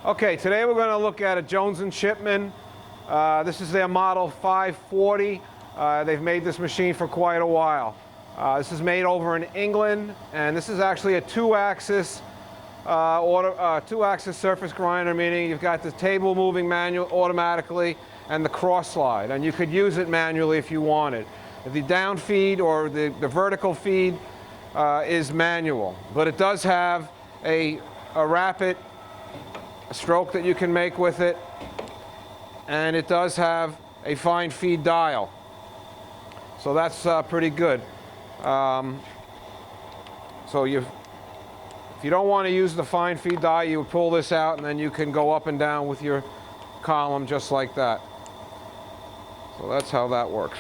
Okay, today we're going to look at a Jones & Shipman. This is their model 540. They've made this machine for quite a while. This is made over in England, and this is actually a two-axis surface grinder, meaning you've got the table moving automatically and the cross slide, and you could use it manually if you wanted. The down feed or the vertical feed is manual, but it does have a rapid stroke that you can make with it, and it does have a fine feed dial, so that's pretty good. So if you don't want to use the fine feed dial, you would pull this out and then you can go up and down with your column just like that. So that's how that works.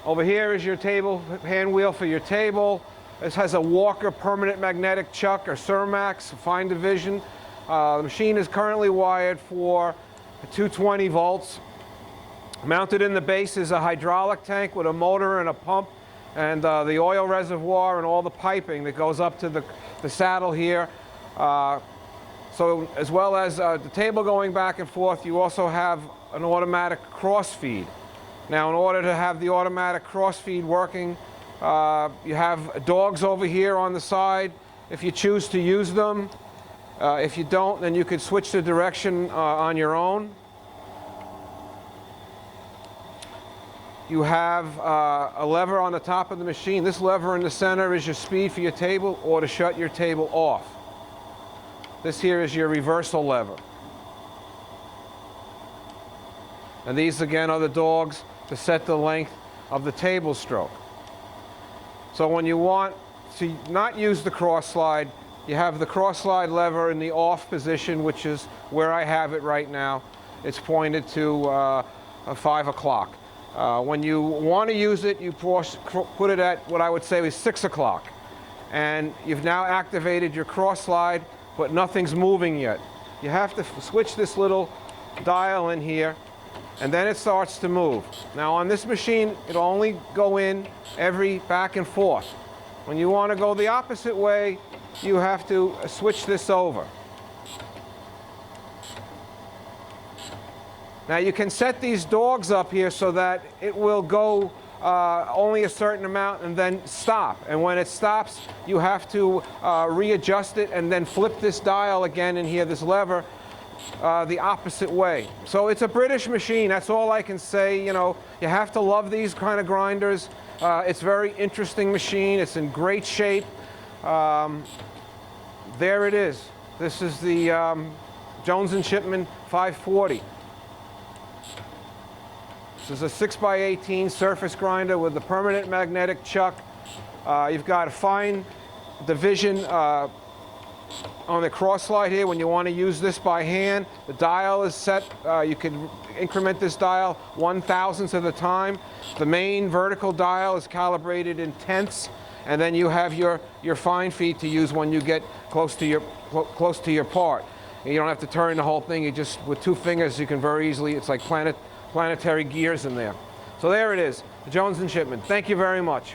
Over here is your table hand wheel for your table. This has a Walker permanent magnetic chuck or Surmax, fine division. The machine is currently wired for 220 volts. Mounted in the base is a hydraulic tank with a motor and a pump and the oil reservoir and all the piping that goes up to the saddle here. So as well as the table going back and forth, you also have an automatic cross feed. Now in order to have the automatic cross feed working, you have dogs over here on the side if you choose to use them. If you don't, then you could switch the direction on your own. You have a lever on the top of the machine. This lever in the center is your speed for your table or to shut your table off. This here is your reversal lever. And these again are the dogs to set the length of the table stroke. So when you want to not use the cross slide, you have the cross slide lever in the off position, which is where I have it right now. It's pointed to 5 o'clock. When you want to use it, you put it at what I would say is 6 o'clock. And you've now activated your cross slide, but nothing's moving yet. You have to switch this little dial in here, and then it starts to move. Now on this machine, it'll only go in every back and forth. When you want to go the opposite way, you have to switch this over. Now you can set these dogs up here so that it will go only a certain amount and then stop. And when it stops, you have to readjust it and then flip this dial again in here, this lever, the opposite way. So it's a British machine, that's all I can say. You know, you have to love these kind of grinders. It's a very interesting machine. It's in great shape. There it is. This is the Jones & Shipman 540. This is a 6x18 surface grinder with a permanent magnetic chuck. You've got a fine division on the cross slide here. When you want to use this by hand, the dial is set. You can increment this dial 1/1000th of the time. The main vertical dial is calibrated in tenths, and then you have your fine feed to use when you get close to your part. And you don't have to turn the whole thing. You just, with 2 fingers, you can very easily. It's like planetary gears in there. So there it is, the Jones & Shipman. Thank you very much.